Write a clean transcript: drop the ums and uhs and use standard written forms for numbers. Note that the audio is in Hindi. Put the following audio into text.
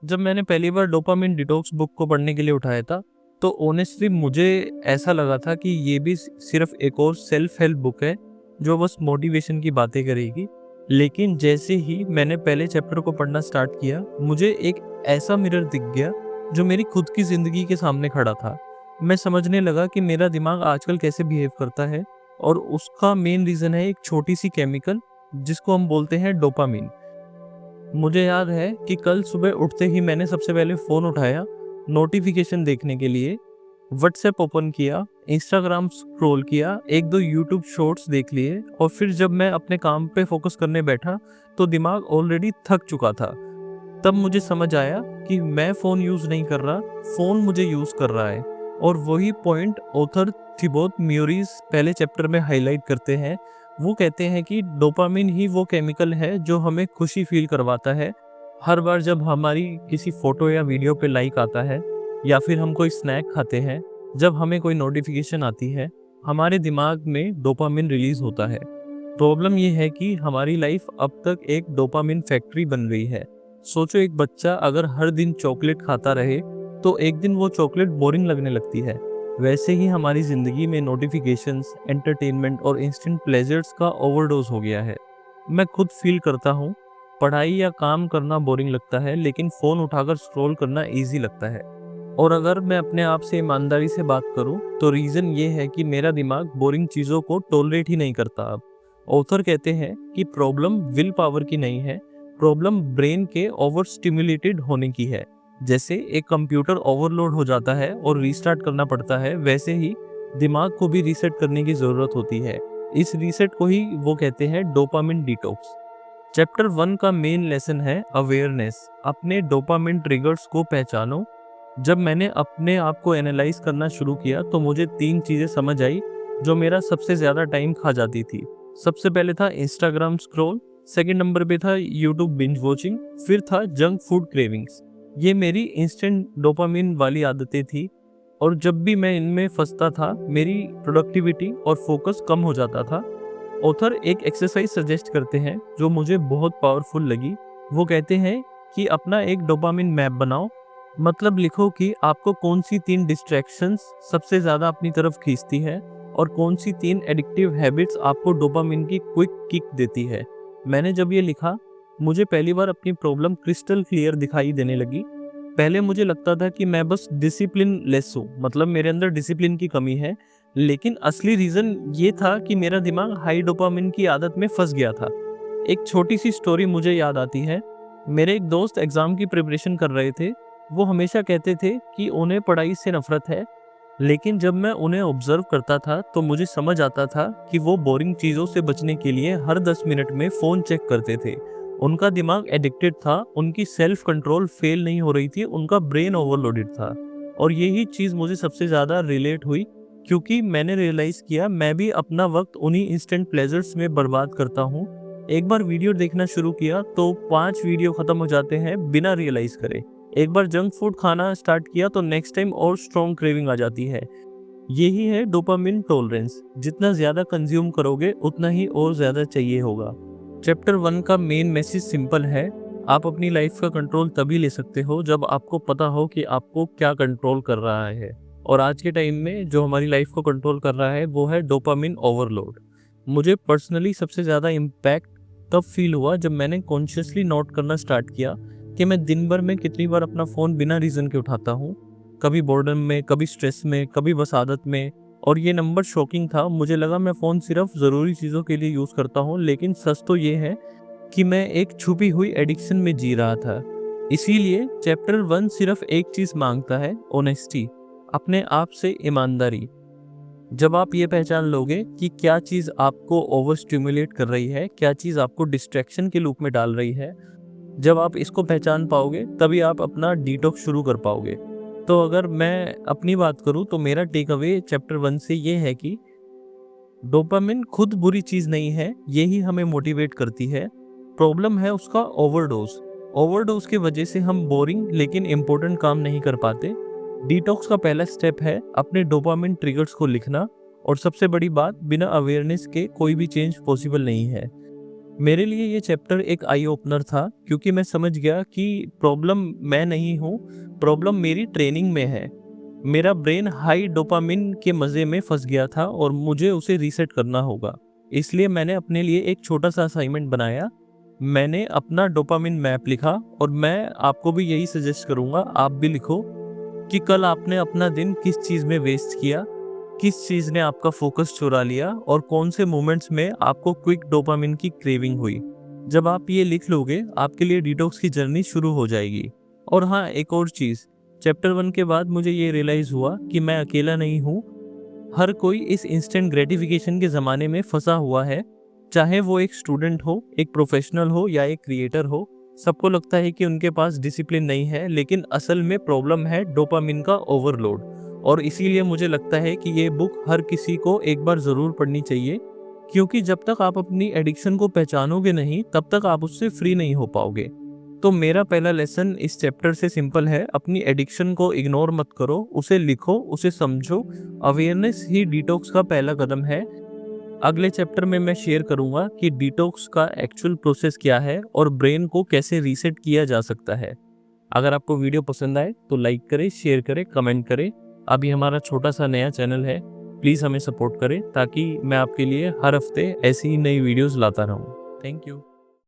जब मैंने पहली बार डोपामिन डिटॉक्स बुक को पढ़ने के लिए उठाया था, तो ऑनेस्टली मुझे ऐसा लगा था कि ये भी सिर्फ एक और सेल्फ हेल्प बुक है जो बस मोटिवेशन की बातें करेगी। लेकिन जैसे ही मैंने पहले चैप्टर को पढ़ना स्टार्ट किया, मुझे एक ऐसा मिरर दिख गया जो मेरी खुद की ज़िंदगी के सामने खड़ा था। मैं समझने लगा कि मेरा दिमाग आजकल कैसे बिहेव करता है, और उसका मेन रीज़न है एक छोटी सी केमिकल जिसको हम बोलते हैं डोपामिन। मुझे याद है कि कल सुबह उठते ही मैंने सबसे पहले फ़ोन उठाया, नोटिफिकेशन देखने के लिए, व्हाट्सएप ओपन किया, इंस्टाग्राम स्क्रॉल किया, एक दो यूट्यूब शॉर्ट्स देख लिए, और फिर जब मैं अपने काम पे फोकस करने बैठा तो दिमाग ऑलरेडी थक चुका था। तब मुझे समझ आया कि मैं फ़ोन यूज़ नहीं कर रहा, फ़ोन मुझे यूज़ कर रहा है। और वही पॉइंट ऑथर थिबोत म्यूरिस पहले चैप्टर में हाईलाइट करते हैं। वो कहते हैं कि डोपामिन ही वो केमिकल है जो हमें खुशी फील करवाता है। हर बार जब हमारी किसी फ़ोटो या वीडियो पे लाइक आता है, या फिर हम कोई स्नैक खाते हैं, जब हमें कोई नोटिफिकेशन आती है, हमारे दिमाग में डोपामिन रिलीज़ होता है। प्रॉब्लम ये है कि हमारी लाइफ अब तक एक डोपामिन फैक्ट्री बन गई है। सोचो, एक बच्चा अगर हर दिन चॉकलेट खाता रहे तो एक दिन वो चॉकलेट बोरिंग लगने लगती है। वैसे ही हमारी ज़िंदगी में नोटिफिकेशंस, एंटरटेनमेंट और इंस्टेंट प्लेजर्स का ओवरडोज हो गया है। मैं खुद फील करता हूँ, पढ़ाई या काम करना बोरिंग लगता है, लेकिन फ़ोन उठाकर स्क्रॉल करना ईजी लगता है। और अगर मैं अपने आप से ईमानदारी से बात करूँ तो रीज़न ये है कि मेरा दिमाग बोरिंग चीज़ों को टॉलरेट ही नहीं करता अब। ऑथर कहते हैं कि प्रॉब्लम विल पावर की नहीं है, प्रॉब्लम ब्रेन के ओवर स्टिमुलेटेड होने की है। जैसे एक कंप्यूटर ओवरलोड हो जाता है और रीस्टार्ट करना पड़ता है, वैसे ही दिमाग को भी रीसेट करने की ज़रूरत होती है। इस रीसेट को ही वो कहते हैं डोपामिन डिटॉक्स। चैप्टर 1 का मेन लेसन है अवेयरनेस। अपने डोपामिन ट्रिगर्स को पहचानो। जब मैंने अपने आप को एनालाइज करना शुरू किया तो मुझे 3 चीज़ें समझ आई जो मेरा सबसे ज़्यादा टाइम खा जाती थी। सबसे पहले था इंस्टाग्राम स्क्रॉल, सेकंड नंबर पे था यूट्यूब बिंज वॉचिंग, फिर था जंक फूड क्रेविंग्स। ये मेरी इंस्टेंट डोपामिन वाली आदतें थी, और जब भी मैं इनमें फंसता था, मेरी प्रोडक्टिविटी और फोकस कम हो जाता था। ऑथर एक एक्सरसाइज सजेस्ट करते हैं जो मुझे बहुत पावरफुल लगी। वो कहते हैं कि अपना एक डोपामिन मैप बनाओ। मतलब लिखो कि आपको कौन सी 3 डिस्ट्रैक्शंस सबसे ज़्यादा अपनी तरफ खींचती है, और कौन सी 3 एडिक्टिव हैबिट्स आपको डोपामिन की क्विक किक देती है। मैंने जब ये लिखा, मुझे पहली बार अपनी प्रॉब्लम क्रिस्टल क्लियर दिखाई देने लगी। पहले मुझे लगता था कि मैं बस डिसिप्लिन लेस हूँ, मतलब मेरे अंदर डिसिप्लिन की कमी है। लेकिन असली रीज़न ये था कि मेरा दिमाग हाई डोपामिन की आदत में फंस गया था। एक छोटी सी स्टोरी मुझे याद आती है। मेरे एक दोस्त एग्ज़ाम की प्रिपरेशन कर रहे थे। वो हमेशा कहते थे कि उन्हें पढ़ाई से नफ़रत है, लेकिन जब मैं उन्हें ऑब्ज़र्व करता था तो मुझे समझ आता था कि वो बोरिंग चीज़ों से बचने के लिए हर 10 मिनट में फ़ोन चेक करते थे। उनका दिमाग एडिक्टेड था, उनकी सेल्फ कंट्रोल फेल नहीं हो रही थी, उनका ब्रेन ओवरलोडेड था। और यही चीज़ मुझे सबसे ज़्यादा रिलेट हुई, क्योंकि मैंने रियलाइज़ किया मैं भी अपना वक्त उन्हीं इंस्टेंट प्लेजर्स में बर्बाद करता हूँ। एक बार वीडियो देखना शुरू किया तो 5 वीडियो ख़त्म हो जाते हैं बिना रियलाइज़ करे। एक बार जंक फूड खाना स्टार्ट किया तो नेक्स्ट टाइम और स्ट्रॉन्ग क्रेविंग आ जाती है। यही है डोपामिन टॉलरेंस। जितना ज़्यादा कंज्यूम करोगे उतना ही और ज़्यादा चाहिए होगा। चैप्टर 1 का मेन मैसेज सिंपल है। आप अपनी लाइफ का कंट्रोल तभी ले सकते हो जब आपको पता हो कि आपको क्या कंट्रोल कर रहा है। और आज के टाइम में जो हमारी लाइफ को कंट्रोल कर रहा है वो है डोपामिन ओवरलोड। मुझे पर्सनली सबसे ज़्यादा इम्पैक्ट तब फील हुआ जब मैंने कॉन्शियसली नोट करना स्टार्ट किया कि मैं दिन भर में कितनी बार अपना फ़ोन बिना रीज़न के उठाता हूँ। कभी बोर्डम में, कभी स्ट्रेस में, कभी बस आदत में। और ये नंबर शॉकिंग था। मुझे लगा मैं फ़ोन सिर्फ ज़रूरी चीज़ों के लिए यूज़ करता हूँ, लेकिन सच तो ये है कि मैं एक छुपी हुई एडिक्शन में जी रहा था। इसीलिए चैप्टर 1 सिर्फ एक चीज़ मांगता है, ऑनेस्टी, अपने आप से ईमानदारी। जब आप ये पहचान लोगे कि क्या चीज़ आपको ओवर स्टिमुलेट कर रही है, क्या चीज़ आपको डिस्ट्रैक्शन के लूप में डाल रही है, जब आप इसको पहचान पाओगे तभी आप अपना डिटॉक्स शुरू कर पाओगे। तो अगर मैं अपनी बात करूँ तो मेरा टेक अवे चैप्टर 1 से ये है कि डोपामिन खुद बुरी चीज़ नहीं है, यही हमें मोटिवेट करती है। प्रॉब्लम है उसका ओवरडोज। ओवरडोज की वजह से हम बोरिंग लेकिन इम्पोर्टेंट काम नहीं कर पाते। डिटॉक्स का पहला स्टेप है अपने डोपामिन ट्रिगर्स को लिखना। और सबसे बड़ी बात, बिना अवेयरनेस के कोई भी चेंज पॉसिबल नहीं है। मेरे लिए ये चैप्टर एक आई ओपनर था, क्योंकि मैं समझ गया कि प्रॉब्लम मैं नहीं हूँ, प्रॉब्लम मेरी ट्रेनिंग में है। मेरा ब्रेन हाई डोपामिन के मज़े में फंस गया था और मुझे उसे रीसेट करना होगा। इसलिए मैंने अपने लिए एक छोटा सा असाइनमेंट बनाया। मैंने अपना डोपामिन मैप लिखा और मैं आपको भी यही सजेस्ट करूँगा, आप भी लिखो कि कल आपने अपना दिन किस चीज़ में वेस्ट किया, किस चीज़ ने आपका फोकस चुरा लिया और कौन से मोमेंट्स में आपको क्विक डोपामिन की क्रेविंग हुई। जब आप ये लिख लोगे, आपके लिए डिटॉक्स की जर्नी शुरू हो जाएगी। और हाँ, एक और चीज़, चैप्टर 1 के बाद मुझे ये रियलाइज़ हुआ कि मैं अकेला नहीं हूँ। हर कोई इस इंस्टेंट ग्रेटिफिकेशन के ज़माने में फंसा हुआ है, चाहे वो एक स्टूडेंट हो, एक प्रोफेशनल हो या एक क्रिएटर हो। सबको लगता है कि उनके पास डिसिप्लिन नहीं है, लेकिन असल में प्रॉब्लम है डोपामिन का ओवरलोड। और इसीलिए मुझे लगता है कि ये बुक हर किसी को एक बार ज़रूर पढ़नी चाहिए, क्योंकि जब तक आप अपनी एडिक्शन को पहचानोगे नहीं, तब तक आप उससे फ्री नहीं हो पाओगे। तो मेरा पहला लेसन इस चैप्टर से सिंपल है, अपनी एडिक्शन को इग्नोर मत करो, उसे लिखो, उसे समझो। अवेयरनेस ही डिटॉक्स का पहला कदम है। अगले चैप्टर में मैं शेयर करूंगा कि डिटॉक्स का एक्चुअल प्रोसेस क्या है और ब्रेन को कैसे रीसेट किया जा सकता है। अगर आपको वीडियो पसंद आए तो लाइक करें, शेयर करें, कमेंट करें। अभी हमारा छोटा सा नया चैनल है, प्लीज़ हमें सपोर्ट करें ताकि मैं आपके लिए हर हफ्ते ऐसी ही नई वीडियोस लाता रहूं। Thank you.